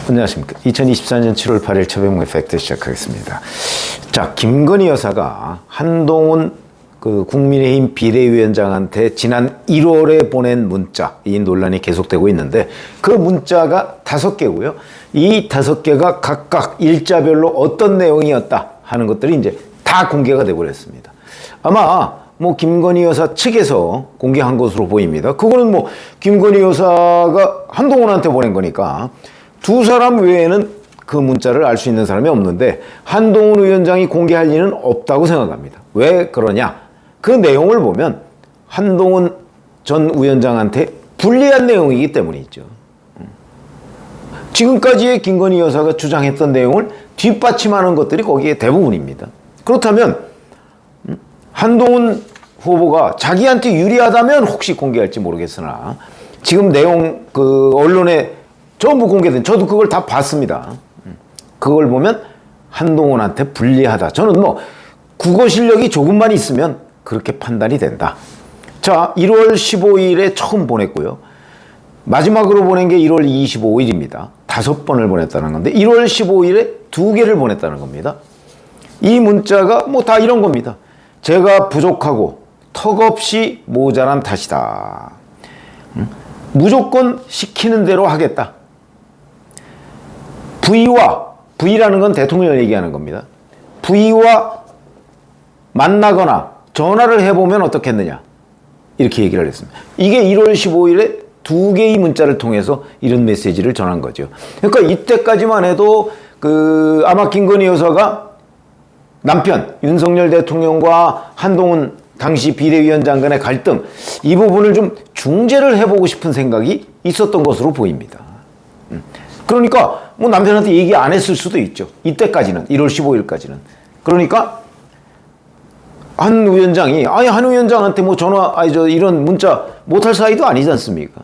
안녕하십니까. 2024년 7월 8일 최병무의 팩트 시작하겠습니다. 자, 김건희 여사가 한동훈 국민의힘 비대위원장한테 지난 1월에 보낸 문자, 이 논란이 계속되고 있는데 그 문자가 5개고요. 이 5개가 각각 일자별로 어떤 내용이었다 하는 것들이 이제 다 공개가 되버렸습니다. 아마 김건희 여사 측에서 공개한 것으로 보입니다. 그거는 김건희 여사가 한동훈한테 보낸 거니까 두 사람 외에는 그 문자를 알 수 있는 사람이 없는데 한동훈 위원장이 공개할 리는 없다고 생각합니다. 왜 그러냐? 그 내용을 보면 한동훈 전 위원장한테 불리한 내용이기 때문이죠. 지금까지의 김건희 여사가 주장했던 내용을 뒷받침하는 것들이 거기에 대부분입니다. 그렇다면 한동훈 후보가 자기한테 유리하다면 혹시 공개할지 모르겠으나 지금 내용 언론에 전부 공개된, 저도 그걸 다 봤습니다. 그걸 보면 한동훈한테 불리하다. 저는 국어 실력이 조금만 있으면 그렇게 판단이 된다. 자, 1월 15일에 처음 보냈고요. 마지막으로 보낸 게 1월 25일입니다. 5번을 보냈다는 건데 1월 15일에 2개를 보냈다는 겁니다. 이 문자가 다 이런 겁니다. 제가 부족하고 턱없이 모자란 탓이다. 무조건 시키는 대로 하겠다. V라는 건 대통령을 얘기하는 겁니다. V와 만나거나 전화를 해보면 어떻겠느냐. 이렇게 얘기를 했습니다. 이게 1월 15일에 2개의 문자를 통해서 이런 메시지를 전한 거죠. 그러니까 이때까지만 해도 아마 김건희 여사가 남편 윤석열 대통령과 한동훈 당시 비대위원장 간의 갈등, 이 부분을 좀 중재를 해보고 싶은 생각이 있었던 것으로 보입니다. 그러니까 남편한테 얘기 안 했을 수도 있죠. 이때까지는, 1월 15일까지는. 그러니까 한 위원장이 한 위원장한테 이런 문자 못할 사이도 아니지 않습니까?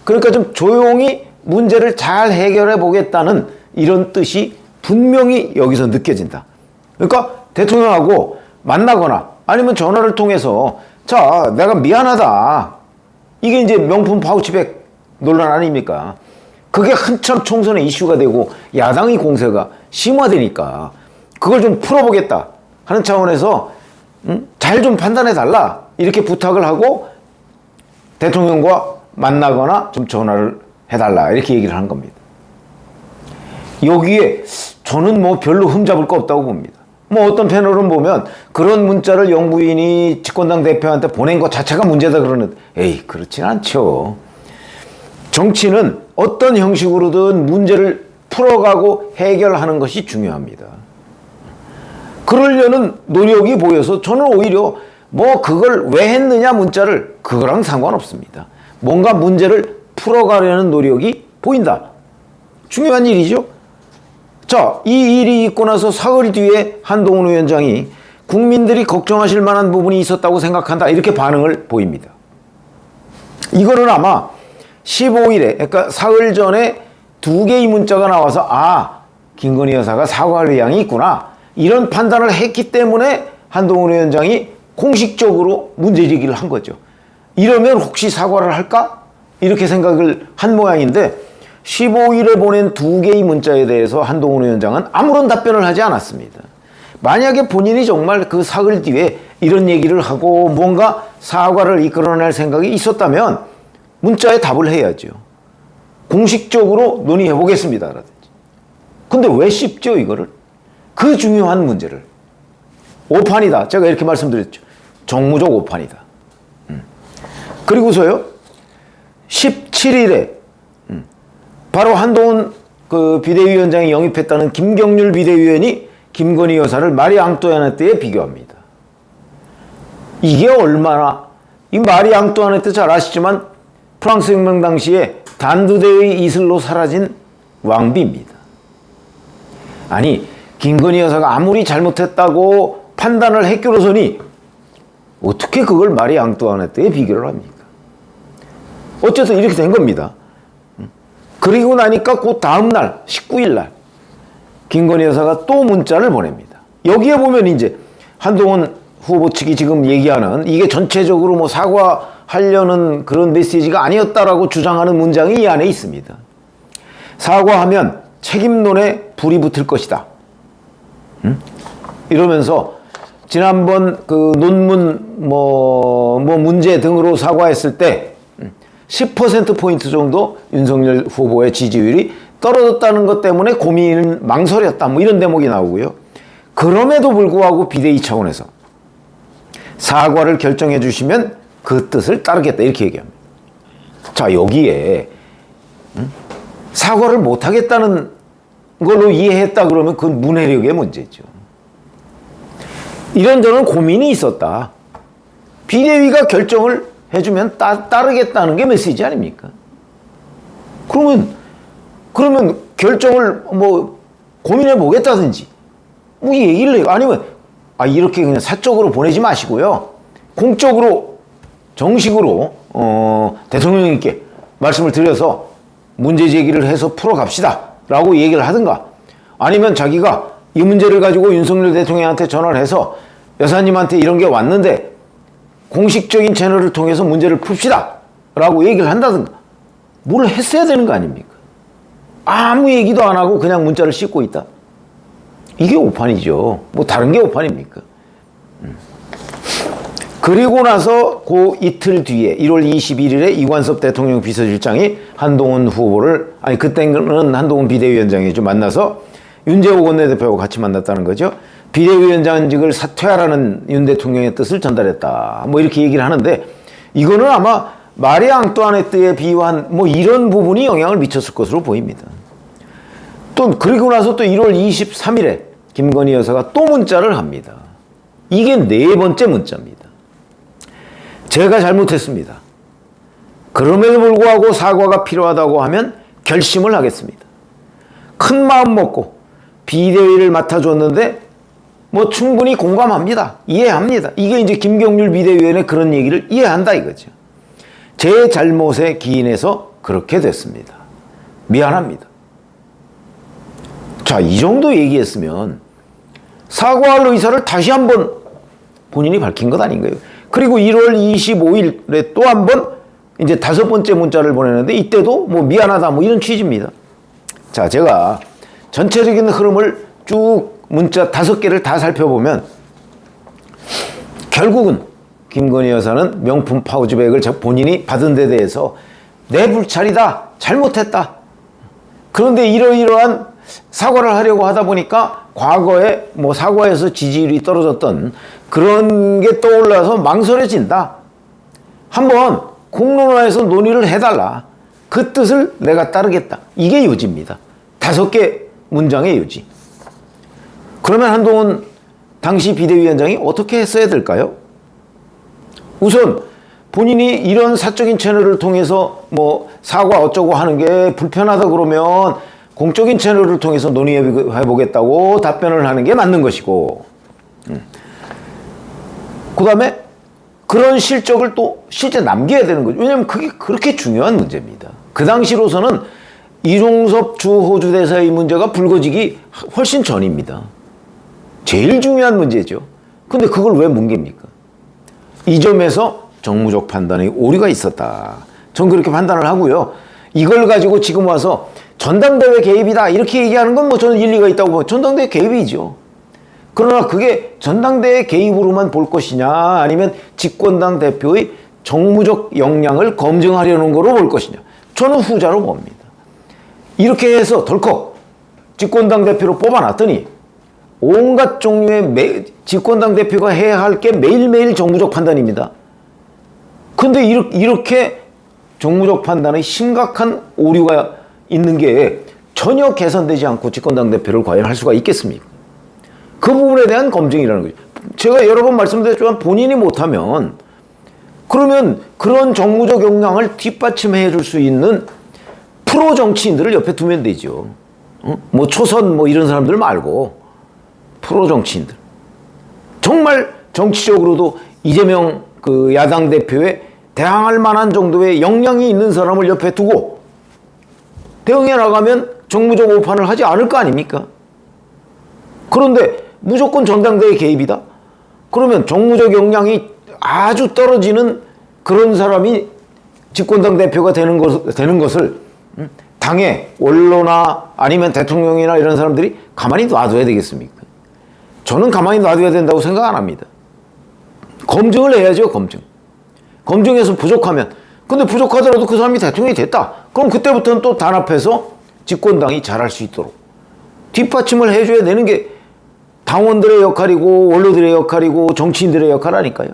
그러니까 좀 조용히 문제를 잘 해결해 보겠다는 이런 뜻이 분명히 여기서 느껴진다. 그러니까 대통령하고 만나거나 아니면 전화를 통해서 자, 내가 미안하다. 이게 이제 명품 파우치백 논란 아닙니까? 그게 한참 총선의 이슈가 되고 야당의 공세가 심화되니까 그걸 좀 풀어보겠다 하는 차원에서 잘 좀 판단해 달라 이렇게 부탁을 하고 대통령과 만나거나 좀 전화를 해달라 이렇게 얘기를 한 겁니다. 여기에 저는 별로 흠잡을 거 없다고 봅니다. 어떤 패널은 보면 그런 문자를 영부인이 집권당 대표한테 보낸 것 자체가 문제다 그러는데 에이, 그렇진 않죠. 정치는 어떤 형식으로든 문제를 풀어가고 해결하는 것이 중요합니다. 그러려는 노력이 보여서 저는 오히려 그걸 왜 했느냐 문자를 그거랑 상관없습니다. 뭔가 문제를 풀어가려는 노력이 보인다. 중요한 일이죠. 자, 이 일이 있고 나서 사흘 뒤에 한동훈 위원장이 국민들이 걱정하실 만한 부분이 있었다고 생각한다. 이렇게 반응을 보입니다. 이거는 아마 15일에, 그러니까 사흘 전에 2개의 문자가 나와서 김건희 여사가 사과할 의향이 있구나. 이런 판단을 했기 때문에 한동훈 위원장이 공식적으로 문제제기를 한 거죠. 이러면 혹시 사과를 할까? 이렇게 생각을 한 모양인데 15일에 보낸 2개의 문자에 대해서 한동훈 위원장은 아무런 답변을 하지 않았습니다. 만약에 본인이 정말 그 사흘 뒤에 이런 얘기를 하고 뭔가 사과를 이끌어낼 생각이 있었다면 문자에 답을 해야죠. 공식적으로 논의해 보겠습니다. 라든지. 근데 왜 씹죠, 이거를? 그 중요한 문제를. 오판이다. 제가 이렇게 말씀드렸죠. 정무적 오판이다. 그리고서요, 17일에 바로 한동훈 비대위원장이 영입했다는 김경률 비대위원이 김건희 여사를 마리 앙뚜아네트에 비교합니다. 이게 얼마나, 이 마리 앙뚜아네트 잘 아시지만 프랑스 혁명 당시에 단두대의 이슬로 사라진 왕비입니다. 아니, 김건희 여사가 아무리 잘못했다고 판단을 했기로서니 어떻게 그걸 마리 앙뚜아네트에 비교를 합니까? 어쨌든 이렇게 된 겁니다. 그리고 나니까 그 다음날 19일날 김건희 여사가 또 문자를 보냅니다. 여기에 보면 이제 한동훈 후보 측이 지금 얘기하는 이게 전체적으로 사과할 하려는 그런 메시지가 아니었다라고 주장하는 문장이 이 안에 있습니다. 사과하면 책임론에 불이 붙을 것이다. 이러면서 지난번 그 논문 문제 등으로 사과했을 때 10%포인트 정도 윤석열 후보의 지지율이 떨어졌다는 것 때문에 고민을 망설였다. 뭐 이런 대목이 나오고요. 그럼에도 불구하고 비대위 차원에서 사과를 결정해 주시면 그 뜻을 따르겠다. 이렇게 얘기합니다. 자, 여기에 사과를 못 하겠다는 걸로 이해했다 그러면 그건 문해력의 문제죠. 이런저런 고민이 있었다. 비대위가 결정을 해주면 따르겠다는 게 메시지 아닙니까? 그러면 결정을 고민해 보겠다든지 이 얘기를 해요. 아니면 이렇게 그냥 사적으로 보내지 마시고요. 공적으로 정식으로 대통령님께 말씀을 드려서 문제 제기를 해서 풀어갑시다 라고 얘기를 하든가, 아니면 자기가 이 문제를 가지고 윤석열 대통령한테 전화를 해서 여사님한테 이런 게 왔는데 공식적인 채널을 통해서 문제를 풉시다 라고 얘기를 한다든가 뭘 했어야 되는 거 아닙니까? 아무 얘기도 안 하고 그냥 문자를 씹고 있다. 이게 오판이죠. 다른 게 오판입니까? 그리고 나서 그 이틀 뒤에 1월 21일에 이관섭 대통령 비서실장이 한동훈 후보를, 그때는 한동훈 비대위원장이죠, 만나서 윤재호 원내대표하고 같이 만났다는 거죠. 비대위원장직을 사퇴하라는 윤 대통령의 뜻을 전달했다. 이렇게 얘기를 하는데, 이거는 아마 마리 앙뚜아네트에 비유한 이런 부분이 영향을 미쳤을 것으로 보입니다. 그리고 나서 또 1월 23일에 김건희 여사가 또 문자를 합니다. 이게 네 번째 문자입니다. 제가 잘못했습니다. 그럼에도 불구하고 사과가 필요하다고 하면 결심을 하겠습니다. 큰 마음 먹고 비대위를 맡아줬는데 충분히 공감합니다. 이해합니다. 이게 이제 김경률 비대위원의 그런 얘기를 이해한다 이거죠. 제 잘못에 기인해서 그렇게 됐습니다. 미안합니다. 자, 이 정도 얘기했으면 사과할 의사를 다시 한번 본인이 밝힌 것 아닌가요? 그리고 1월 25일에 또 한 번 이제 5번째 문자를 보내는데 이때도 미안하다 이런 취지입니다. 자, 제가 전체적인 흐름을 쭉 문자 5개를 다 살펴보면 결국은 김건희 여사는 명품 파우치백을 본인이 받은 데 대해서 내 불찰이다, 잘못했다. 그런데 이러이러한 사과를 하려고 하다 보니까 과거에 사과에서 지지율이 떨어졌던 그런 게 떠올라서 망설여진다. 한번 공론화해서 논의를 해달라. 그 뜻을 내가 따르겠다. 이게 요지입니다. 5개 문장의 요지. 그러면 한동훈 당시 비대위원장이 어떻게 했어야 될까요? 우선 본인이 이런 사적인 채널을 통해서 사과 어쩌고 하는 게 불편하다 그러면 공적인 채널을 통해서 논의해보겠다고 답변을 하는 게 맞는 것이고, 그 다음에 그런 실적을 또 실제 남겨야 되는 거죠. 왜냐하면 그게 그렇게 중요한 문제입니다. 그 당시로서는 이종섭 주호주 대사의 문제가 불거지기 훨씬 전입니다. 제일 중요한 문제죠. 근데 그걸 왜 뭉깁니까? 이 점에서 정무적 판단에 오류가 있었다. 전 그렇게 판단을 하고요. 이걸 가지고 지금 와서 전당대회 개입이다 이렇게 얘기하는 건 저는 일리가 있다고 봐요. 전당대회 개입이죠. 그러나 그게 전당대회 개입으로만 볼 것이냐, 아니면 집권당 대표의 정무적 역량을 검증하려는 거로 볼 것이냐, 저는 후자로 봅니다. 이렇게 해서 덜컥 집권당 대표로 뽑아놨더니 온갖 종류의 집권당 대표가 해야 할 게 매일매일 정무적 판단입니다. 근데 이렇게 정무적 판단에 심각한 오류가 있는 게 전혀 개선되지 않고 집권당 대표를 과연 할 수가 있겠습니까? 그 부분에 대한 검증이라는 거죠. 제가 여러 번 말씀드렸지만 본인이 못하면 그러면 그런 정무적 역량을 뒷받침해 줄 수 있는 프로 정치인들을 옆에 두면 되죠. 초선 이런 사람들 말고 프로 정치인들. 정말 정치적으로도 이재명 그 야당 대표에 대항할 만한 정도의 역량이 있는 사람을 옆에 두고 대응해 나가면 정무적 오판을 하지 않을 거 아닙니까? 그런데 무조건 전당대회 개입이다? 그러면 정무적 역량이 아주 떨어지는 그런 사람이 집권당 대표가 되는 것을 당의 원로나 아니면 대통령이나 이런 사람들이 가만히 놔둬야 되겠습니까? 저는 가만히 놔둬야 된다고 생각 안 합니다. 검증을 해야죠, 검증. 검증해서 부족하면. 근데 부족하더라도 그 사람이 대통령이 됐다. 그럼 그때부터는 또 단합해서 집권당이 잘할 수 있도록 뒷받침을 해줘야 되는 게 당원들의 역할이고 원로들의 역할이고 정치인들의 역할 아닐까요?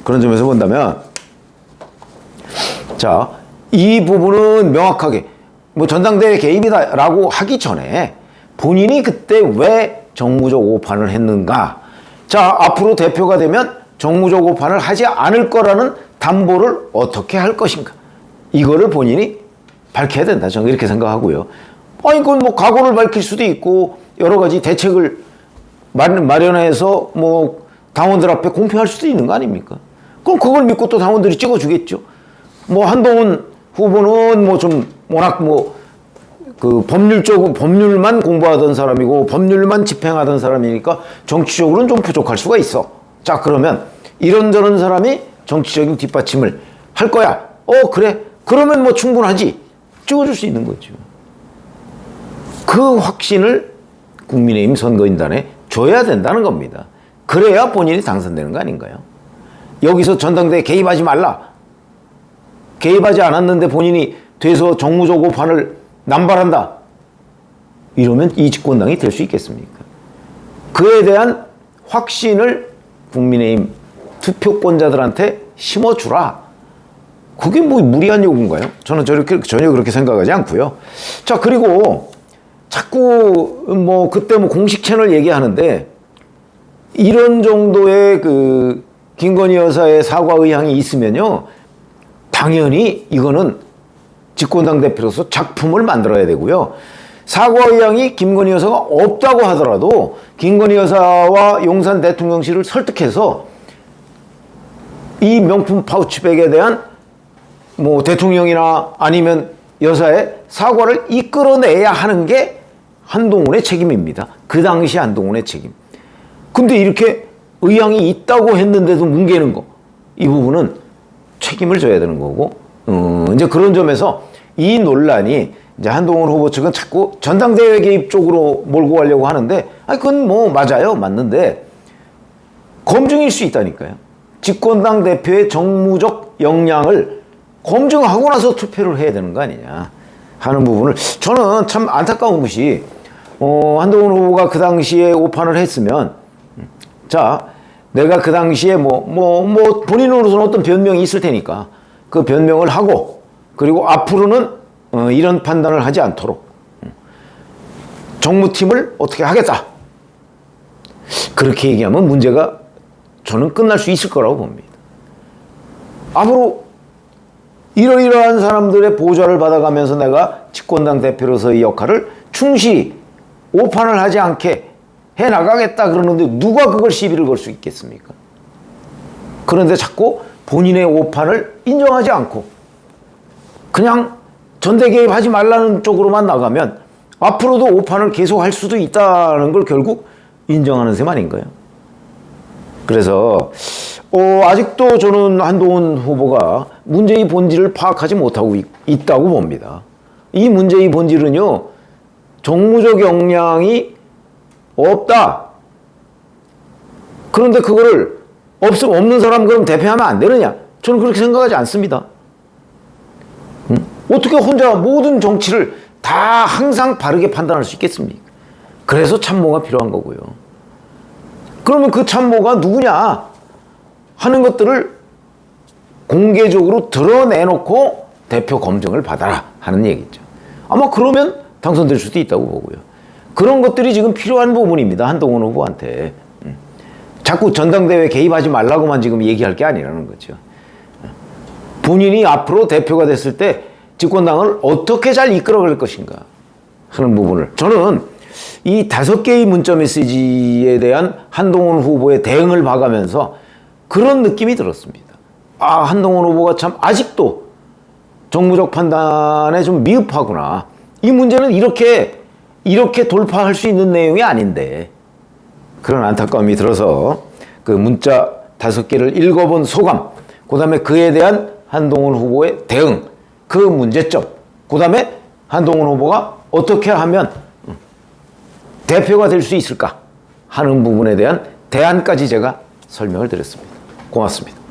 그런 점에서 본다면 자, 이 부분은 명확하게 뭐 전당대회 개입이다라고 하기 전에 본인이 그때 왜 정무적 오판을 했는가? 자, 앞으로 대표가 되면 정무적 오판을 하지 않을 거라는 담보를 어떻게 할 것인가? 이거를 본인이 밝혀야 된다. 저는 이렇게 생각하고요. 아니, 그건 뭐 각오를 밝힐 수도 있고 여러 가지 대책을 마련해서 뭐 당원들 앞에 공표할 수도 있는 거 아닙니까? 그럼 그걸 믿고 또 당원들이 찍어주겠죠. 뭐 한동훈 후보는 뭐 좀 워낙 뭐 그 법률만 공부하던 사람이고 법률만 집행하던 사람이니까 정치적으로는 좀 부족할 수가 있어. 자, 그러면 이런저런 사람이 정치적인 뒷받침을 할 거야. 그래. 그러면 뭐 충분하지. 찍어줄 수 있는 거죠. 그 확신을 국민의힘 선거인단에 줘야 된다는 겁니다. 그래야 본인이 당선되는 거 아닌가요? 여기서 전당대회 개입하지 말라. 개입하지 않았는데 본인이 돼서 정무적 오판을 남발한다. 이러면 이 집권당이 될 수 있겠습니까? 그에 대한 확신을 국민의힘 투표권자들한테 심어주라. 그게 뭐 무리한 요구인가요? 저는 전혀 그렇게 생각하지 않고요. 자, 그리고 자꾸 뭐 그때 뭐 공식 채널 얘기하는데 이런 정도의 그 김건희 여사의 사과 의향이 있으면요, 당연히 이거는 집권당 대표로서 작품을 만들어야 되고요. 사과 의향이 김건희 여사가 없다고 하더라도 김건희 여사와 용산 대통령실을 설득해서 이 명품 파우치백에 대한 뭐 대통령이나 아니면 여사의 사과를 이끌어내야 하는 게 한동훈의 책임입니다. 그 당시 한동훈의 책임. 근데 이렇게 의향이 있다고 했는데도 뭉개는 거, 이 부분은 책임을 져야 되는 거고, 이제 그런 점에서 이 논란이 이제 한동훈 후보 측은 자꾸 전당대회 개입 쪽으로 몰고 가려고 하는데, 그건 뭐 맞아요. 맞는데 검증일 수 있다니까요. 집권당 대표의 정무적 역량을 검증하고 나서 투표를 해야 되는 거 아니냐 하는 부분을, 저는 참 안타까운 것이 한동훈 후보가 그 당시에 오판을 했으면, 자, 내가 그 당시에 본인으로서는 어떤 변명이 있을 테니까 그 변명을 하고, 그리고 앞으로는 이런 판단을 하지 않도록 정무팀을 어떻게 하겠다. 그렇게 얘기하면 문제가 저는 끝날 수 있을 거라고 봅니다. 앞으로 이러이러한 사람들의 보좌를 받아가면서 내가 집권당 대표로서의 역할을 충실히 오판을 하지 않게 해나가겠다 그러는데 누가 그걸 시비를 걸 수 있겠습니까? 그런데 자꾸 본인의 오판을 인정하지 않고 그냥 전대 개입하지 말라는 쪽으로만 나가면 앞으로도 오판을 계속 할 수도 있다는 걸 결국 인정하는 셈 아닌가요? 그래서 아직도 저는 한동훈 후보가 문제의 본질을 파악하지 못하고 있다고 봅니다. 이 문제의 본질은요, 정무적 역량이 없다. 그런데 그거를 없는 사람 그럼 대표하면 안 되느냐? 저는 그렇게 생각하지 않습니다. 어떻게 혼자 모든 정치를 다 항상 바르게 판단할 수 있겠습니까? 그래서 참모가 필요한 거고요. 그러면 그 참모가 누구냐 하는 것들을 공개적으로 드러내놓고 대표 검증을 받아라 하는 얘기죠. 아마 그러면 당선될 수도 있다고 보고요. 그런 것들이 지금 필요한 부분입니다. 한동훈 후보한테. 자꾸 전당대회 개입하지 말라고만 지금 얘기할 게 아니라는 거죠. 본인이 앞으로 대표가 됐을 때 집권당을 어떻게 잘 이끌어갈 것인가 하는 부분을, 저는 이 5개의 문자 메시지에 대한 한동훈 후보의 대응을 봐가면서 그런 느낌이 들었습니다. 한동훈 후보가 참 아직도 정무적 판단에 좀 미흡하구나. 이 문제는 이렇게 돌파할 수 있는 내용이 아닌데, 그런 안타까움이 들어서 그 문자 5개를 읽어본 소감, 그 다음에 그에 대한 한동훈 후보의 대응, 그 문제점, 그 다음에 한동훈 후보가 어떻게 하면 대표가 될 수 있을까 하는 부분에 대한 대안까지 제가 설명을 드렸습니다. 고맙습니다.